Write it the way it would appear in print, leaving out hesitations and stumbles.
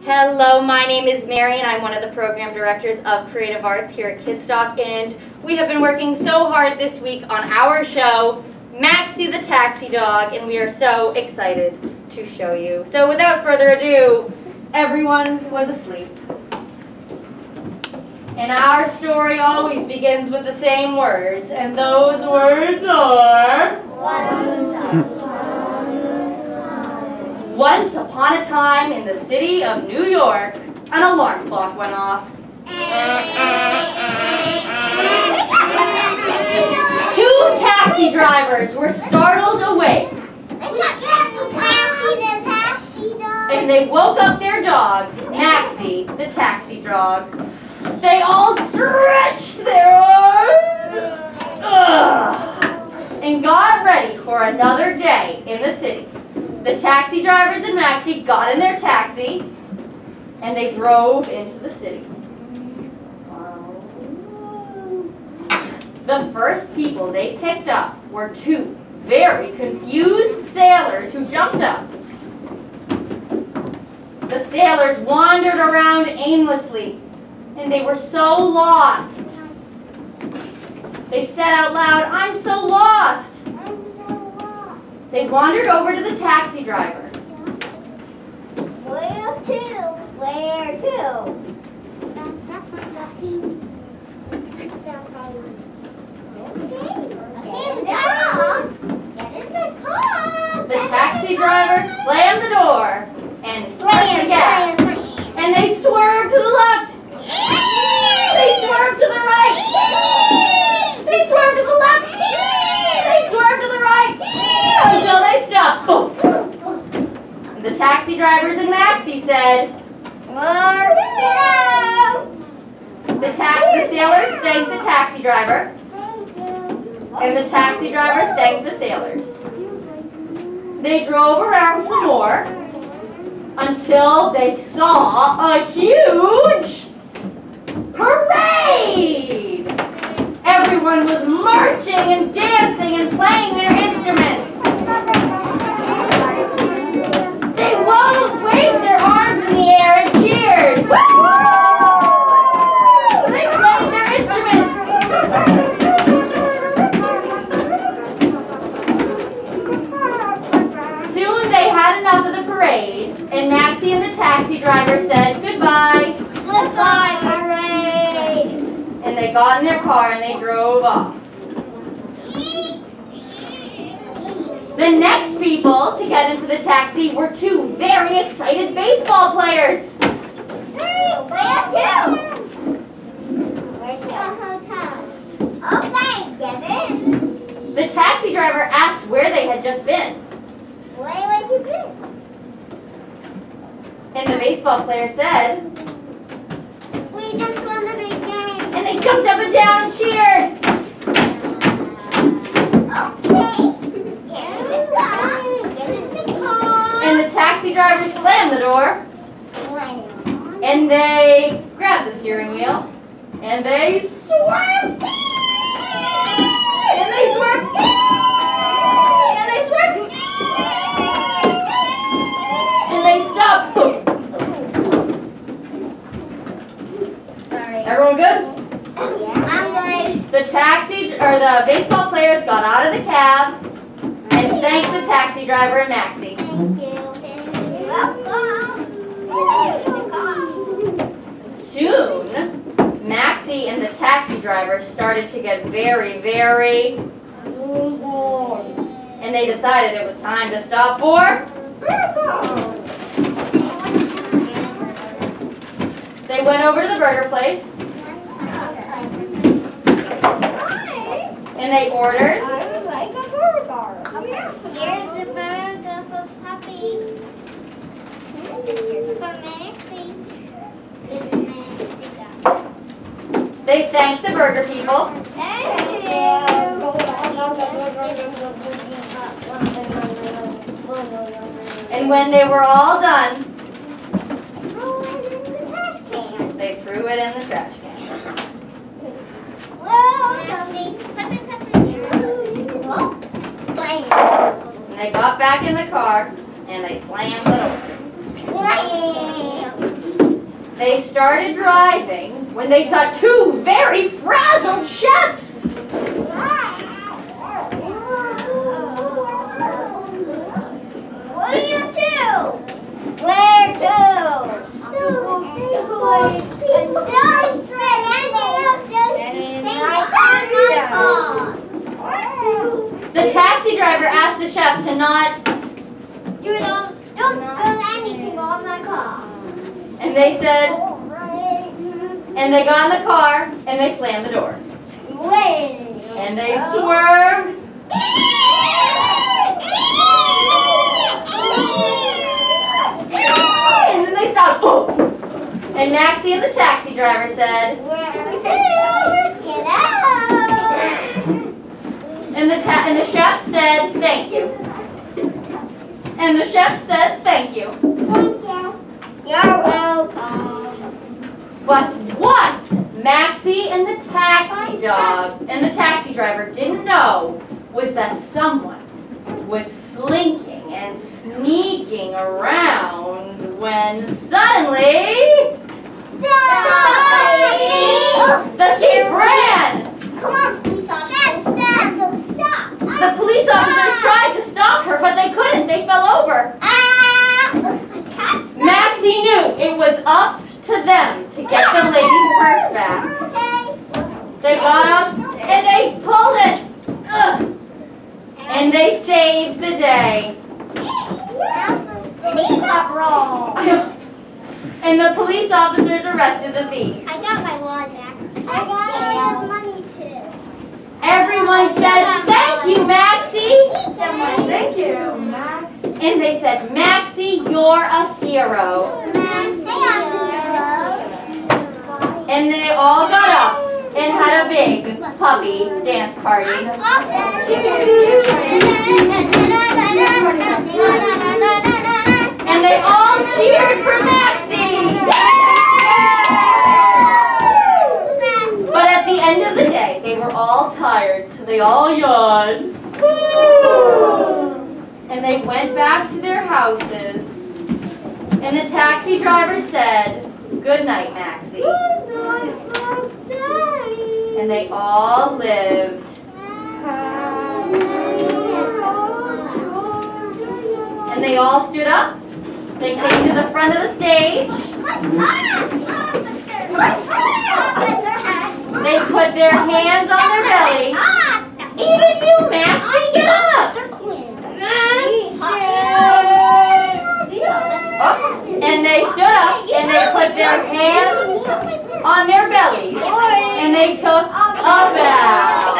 Hello, my name is Mary and I'm one of the program directors of Creative Arts here at Kidstock, and we have been working so hard this week on our show, Maxi the Taxi Dog, and we are so excited to show you. So without further ado, everyone was asleep. And our story always begins with the same words, and those words are... Once upon a time in the city of New York, an alarm clock went off. Two taxi drivers were startled awake. And they woke up their dog, Maxi the Taxi Dog. They all stretched their arms and got ready for another day in the city. The taxi drivers and Maxi got in their taxi and they drove into the city. The first people they picked up were two very confused sailors who jumped up. The sailors wandered around aimlessly and they were so lost. They said out loud, "I'm so lost." They wandered over to the taxi driver. Where to? Where to? Get in the car. The taxi driver slammed the door and pressed the gas. And they swerved to the left. They swerved to the right. They swerved to the left. They swerved to the right. Until they stopped. The taxi drivers and Maxi said, Get out. the sailors thanked the taxi driver, and the taxi driver thanked the sailors. They drove around some more until they saw a huge parade. Everyone was marching and dancing and playing their instruments. They waved their arms in the air and cheered. They played their instruments. Soon they had enough of the parade, and Maxi and the taxi driver said goodbye. Goodbye, parade. And they got in their car and they drove off. The next people to get into the taxi were two very excited baseball players. Where to? Okay, get in. The taxi driver asked where they had just been. Where have you been? And the baseball player said, We just won a big game. and they jumped up and down and cheered. And the taxi driver slammed the door, and they grabbed the steering wheel, and they swerved, and they swerved, and they swerved, and they stopped. Sorry. Everyone good? I'm good. The baseball players got out of the cab and thanked the taxi driver and Maxi. Thank you. Soon, Maxi and the taxi driver started to get very, very bored. And they decided it was time to stop for burger. They went over to the burger place and they ordered. I would like a burger. Come here. Here's the burger for Puppy. Here's for Maxi. This is Maxi. They thanked the burger people. Thank you. And when they were all done, Throw it in the trash can. they threw it in the trash can. Whoa, Puppy. And And they got back in the car and they slammed the door. Slam. They started driving when they saw two very frazzled chefs. What are you two? Where to? The taxi driver asked the chef to not. Don't spill anything on my car. And they said, and they got in the car and they slammed the door. And they swerved. And then they stopped. And Maxi and the taxi driver said, Get out! and the chef said, thank you. And the chef said, thank you. Thank you. You're welcome. But what Maxi and the taxi dog and the taxi driver didn't know was that someone was slinking and sneaking around when suddenly the thief ran. Come on, police officers. Go stop. The police officers tried to stop her, but they couldn't. They fell over. Maxi knew it was up to them to get the lady's purse back. They got up and they pulled it. And they saved the day. And the police officers arrested the thief. I got my wallet back. I got my money too. Everyone said, thank you, Maxi. Thank you, Max. And they said, Maxi, you're a hero. And they all got up and had a big puppy dance party. And they all cheered for Maxi. But at the end of the day, they were all tired, so they all yawned. And they went back to their houses. And the taxi driver said, good night, Maxi. And they all lived. And they all stood up. They came to the front of the stage. They put their hands on their belly. Even you, Maxi, get up. Oh, and they stood up and they put their hands on their bellies. And they took a bow.